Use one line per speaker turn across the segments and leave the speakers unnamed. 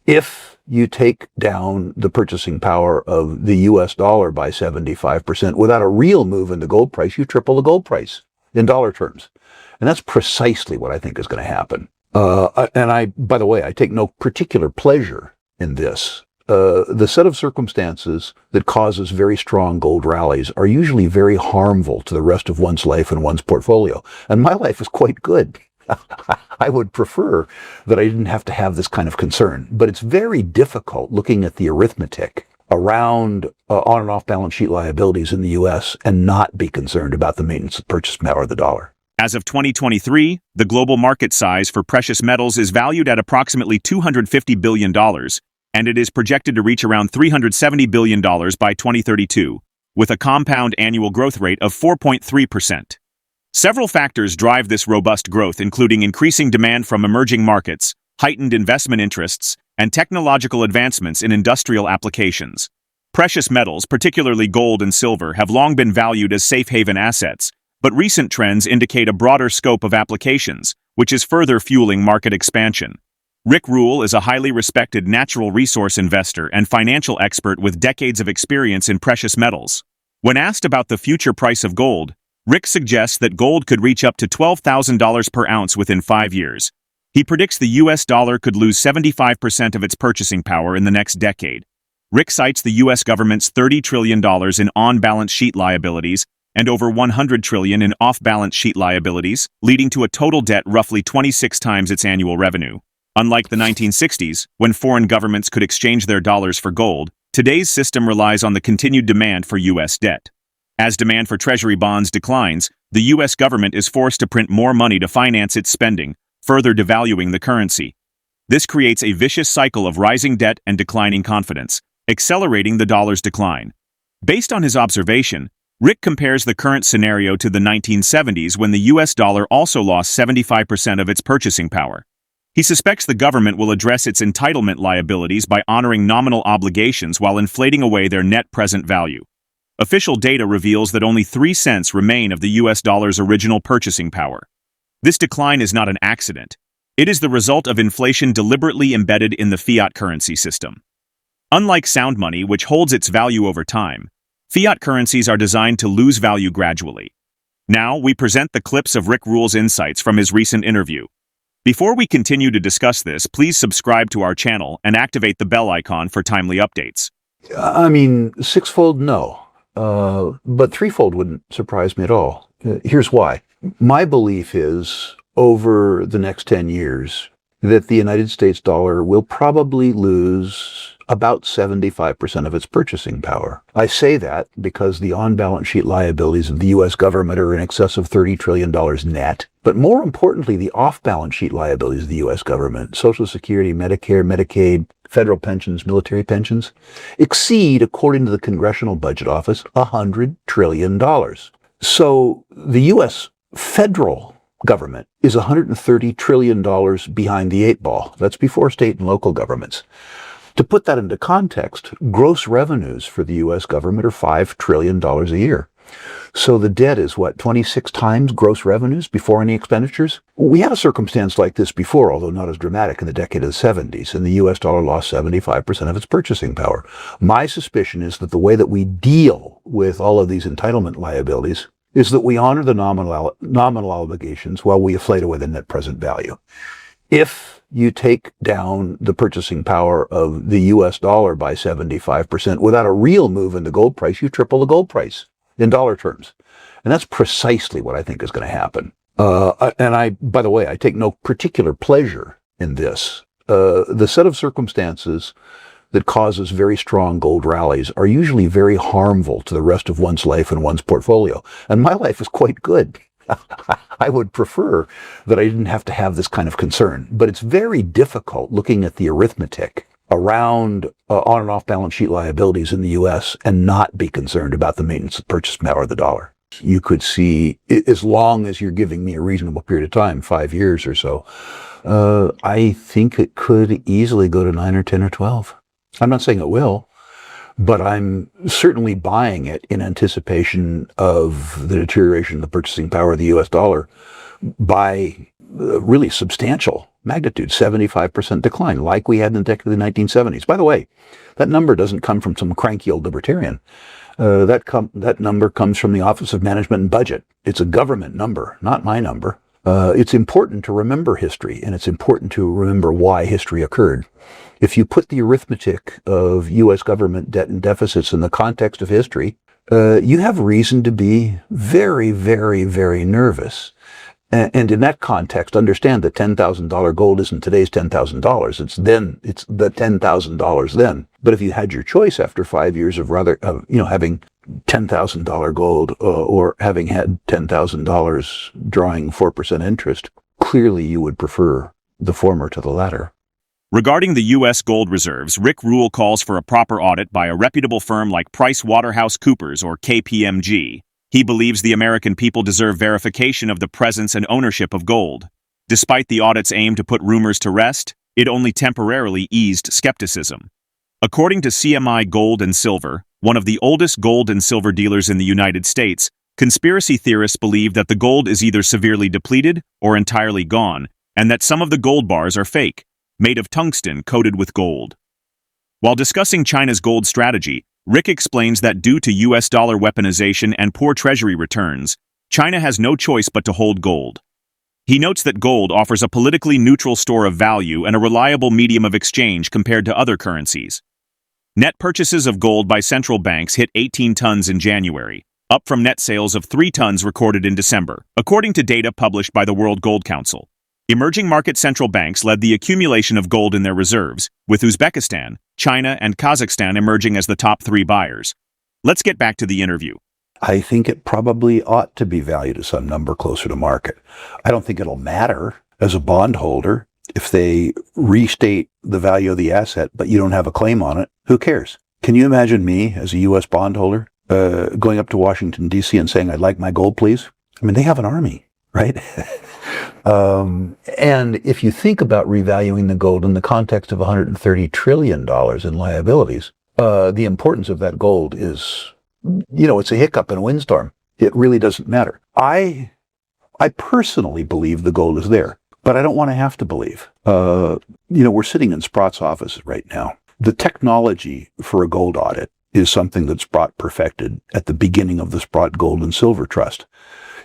If you take down the purchasing power of the US dollar by 75% without a real move in the gold price, you triple the gold price in dollar terms. And that's precisely what I think is going to happen. By the way, I take no particular pleasure in this. The set of circumstances that causes very strong gold rallies are usually very harmful to the rest of one's life and one's portfolio. And my life is quite good. I would prefer that I didn't have to have this kind of concern. But it's very difficult looking at the arithmetic around on and off balance sheet liabilities in the US and not be concerned about the maintenance of purchase power of the dollar.
As of 2023, the global market size for precious metals is valued at approximately $250 billion, and it is projected to reach around $370 billion by 2032, with a compound annual growth rate of 4.3%. Several factors drive this robust growth, including increasing demand from emerging markets, heightened investment interests, and technological advancements in industrial applications. Precious metals, particularly gold and silver, have long been valued as safe haven assets, but recent trends indicate a broader scope of applications, which is further fueling market expansion. RickRule is a highly respected natural resource investor and financial expert with decades of experience in precious metals. When asked about the future price of gold, Rick suggests that gold could reach up to $12,000 per ounce within 5 years. He predicts the US dollar could lose 75% of its purchasing power in the next decade. Rick cites the US government's $30 trillion in on-balance sheet liabilities and over $100 trillion in off-balance sheet liabilities, leading to a total debt roughly 26 times its annual revenue. Unlike the 1960s, when foreign governments could exchange their dollars for gold, today's system relies on the continued demand for US debt. As demand for Treasury bonds declines, the US government is forced to print more money to finance its spending, further devaluing the currency. This creates a vicious cycle of rising debt and declining confidence, accelerating the dollar's decline. Based on his observation, Rick compares the current scenario to the 1970s when the US dollar also lost 75% of its purchasing power. He suspects the government will address its entitlement liabilities by honoring nominal obligations while inflating away their net present value. Official data reveals that only 3 cents remain of the US dollar's original purchasing power. This decline is not an accident. It is the result of inflation deliberately embedded in the fiat currency system. Unlike sound money, which holds its value over time, fiat currencies are designed to lose value gradually. Now, we present the clips of RickRule's insights from his recent interview. Before we continue to discuss this, please subscribe to our channel and activate the bell icon for timely updates.
I mean, sixfold, no. But threefold wouldn't surprise me at all. Here's why. My belief is, over the next 10 years, that the United States dollar will probably lose about 75% of its purchasing power. I say that because the on-balance sheet liabilities of the U.S. government are in excess of $30 trillion net. But more importantly, the off-balance sheet liabilities of the U.S. government, Social Security, Medicare, Medicaid, federal pensions, military pensions, exceed, according to the Congressional Budget Office, $100 trillion. So the U.S. federal government is $130 trillion behind the 8 ball. That's before state and local governments. To put that into context, gross revenues for the U.S. government are $5 trillion a year. So the debt is, 26 times gross revenues before any expenditures? We had a circumstance like this before, although not as dramatic, in the decade of the 70s, and the U.S. dollar lost 75% of its purchasing power. My suspicion is that the way that we deal with all of these entitlement liabilities is that we honor the nominal obligations while we inflate away the net present value. If you take down the purchasing power of the US dollar by 75% without a real move in the gold price, you triple the gold price in dollar terms. And that's precisely what I think is going to happen. By the way, I take no particular pleasure in this. The set of circumstances that causes very strong gold rallies are usually very harmful to the rest of one's life and one's portfolio. And my life is quite good. I would prefer that I didn't have to have this kind of concern. But it's very difficult looking at the arithmetic around on and off balance sheet liabilities in the US and not be concerned about the maintenance of purchase power of the dollar. You could see, as long as you're giving me a reasonable period of time, 5 years or so, I think it could easily go to 9 or 10 or 12. I'm not saying it will, but I'm certainly buying it in anticipation of the deterioration of the purchasing power of the US dollar by really substantial magnitude, 75% decline, like we had in the decade of the 1970s. By the way, that number doesn't come from some cranky old libertarian. That number comes from the Office of Management and Budget. It's a government number, not my number. It's important to remember history, and it's important to remember why history occurred. If you put the arithmetic of U.S. government debt and deficits in the context of history, you have reason to be very, very, very nervous. And in that context, understand that $10,000 gold isn't today's $10,000. It's the $10,000 then. But if you had your choice after 5 years of having $10,000 gold or having had $10,000 drawing 4% interest, clearly you would prefer the former to the latter.
Regarding the U.S. gold reserves, RickRule calls for a proper audit by a reputable firm like PricewaterhouseCoopers or KPMG. He believes the American people deserve verification of the presence and ownership of gold. Despite the audit's aim to put rumors to rest, it only temporarily eased skepticism. According to CMI Gold and Silver, one of the oldest gold and silver dealers in the United States, conspiracy theorists believe that the gold is either severely depleted or entirely gone, and that some of the gold bars are fake, made of tungsten coated with gold. While discussing China's gold strategy, Rick explains that due to US dollar weaponization and poor Treasury returns, China has no choice but to hold gold. He notes that gold offers a politically neutral store of value and a reliable medium of exchange compared to other currencies. Net purchases of gold by central banks hit 18 tons in January, up from net sales of 3 tons recorded in December, according to data published by the World Gold Council. Emerging market central banks led the accumulation of gold in their reserves, with Uzbekistan, China, and Kazakhstan emerging as the top 3 buyers. Let's get back to the interview.
I think it probably ought to be valued at some number closer to market. I don't think it'll matter as a bondholder if they restate the value of the asset, but you don't have a claim on it. Who cares? Can you imagine me as a U.S. bondholder going up to Washington, D.C. and saying, I'd like my gold, please? I mean, they have an army, right? And if you think about revaluing the gold in the context of $130 trillion in liabilities, the importance of that gold is, it's a hiccup in a windstorm. It really doesn't matter. I personally believe the gold is there, but I don't want to have to believe. We're sitting in Sprott's office right now. The technology for a gold audit is something that Sprott perfected at the beginning of the Sprott Gold and Silver Trust.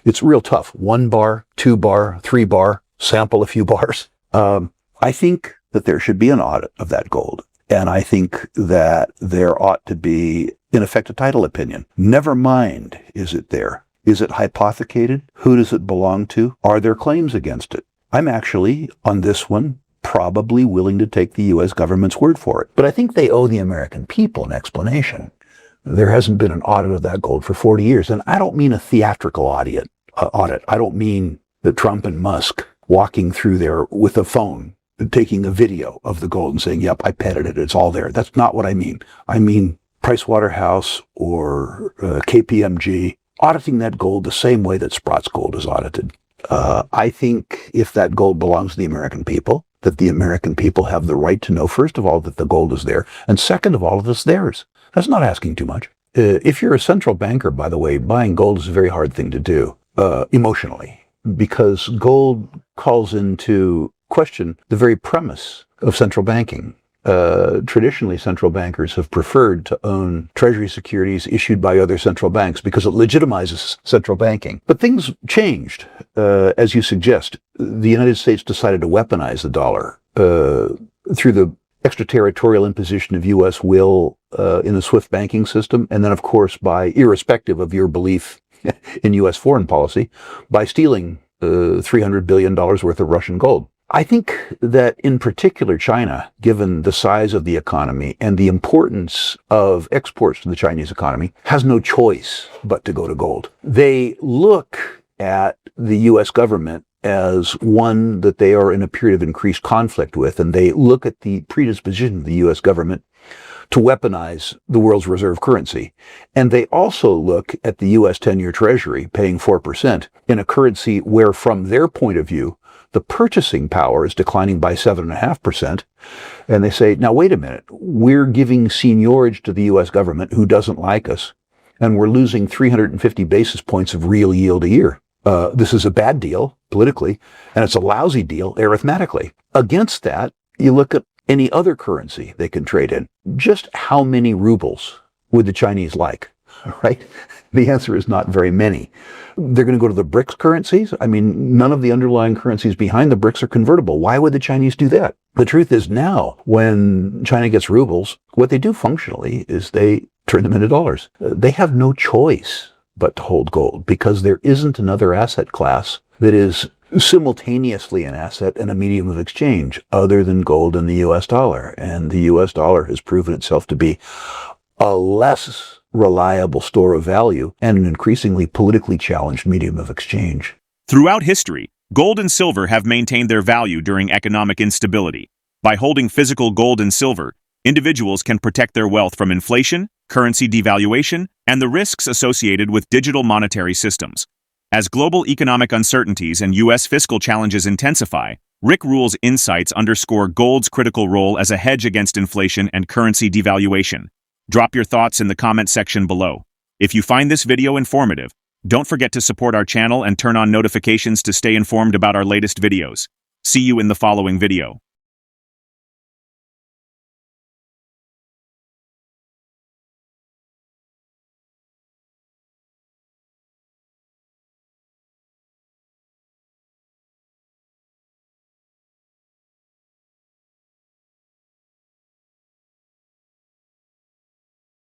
It's real tough. 1 bar, 2 bar, 3 bar, sample a few bars. I think that there should be an audit of that gold. And I think that there ought to be, in effect, a title opinion. Never mind, is it there? Is it hypothecated? Who does it belong to? Are there claims against it? I'm actually, on this one, probably willing to take the U.S. government's word for it. But I think they owe the American people an explanation. There hasn't been an audit of that gold for 40 years. And I don't mean a theatrical audit. I don't mean that Trump and Musk walking through there with a phone, taking a video of the gold and saying, yep, I petted it, it's all there. That's not what I mean. I mean Pricewaterhouse or KPMG auditing that gold the same way that Sprott's gold is audited. I think if that gold belongs to the American people, that the American people have the right to know, first of all, that the gold is there, and second of all, that it's theirs. That's not asking too much. If you're a central banker, by the way, buying gold is a very hard thing to do, emotionally, because gold calls into question the very premise of central banking. Traditionally, central bankers have preferred to own Treasury securities issued by other central banks because it legitimizes central banking. But things changed, as you suggest. The United States decided to weaponize the dollar through the extraterritorial imposition of U.S. will in the SWIFT banking system, and then, of course, by, irrespective of your belief in U.S. foreign policy, by stealing $300 billion worth of Russian gold. I think that in particular China, given the size of the economy and the importance of exports to the Chinese economy, has no choice but to go to gold. They look at the U.S. government as one that they are in a period of increased conflict with, and they look at the predisposition of the U.S. government to weaponize the world's reserve currency. And they also look at the U.S. 10-year Treasury paying 4% in a currency where, from their point of view, the purchasing power is declining by 7.5%. And they say, now, wait a minute, we're giving seigniorage to the U.S. government who doesn't like us, and we're losing 350 basis points of real yield a year. This is a bad deal. politically, and it's a lousy deal arithmetically. Against that, you look at any other currency they can trade in. Just how many rubles would the Chinese like, right? The answer is not very many. They're going to go to the BRICS currencies. I mean, none of the underlying currencies behind the BRICS are convertible. Why would the Chinese do that? The truth is now, when China gets rubles, what they do functionally is they turn them into dollars. They have no choice but to hold gold because there isn't another asset class that is simultaneously an asset and a medium of exchange other than gold and the US dollar. And the US dollar has proven itself to be a less reliable store of value and an increasingly politically challenged medium of exchange.
Throughout history, gold and silver have maintained their value during economic instability. By holding physical gold and silver, individuals can protect their wealth from inflation, currency devaluation, and the risks associated with digital monetary systems. As global economic uncertainties and U.S. fiscal challenges intensify, RickRule's insights underscore gold's critical role as a hedge against inflation and currency devaluation. Drop your thoughts in the comment section below. If you find this video informative, don't forget to support our channel and turn on notifications to stay informed about our latest videos. See you in the following video.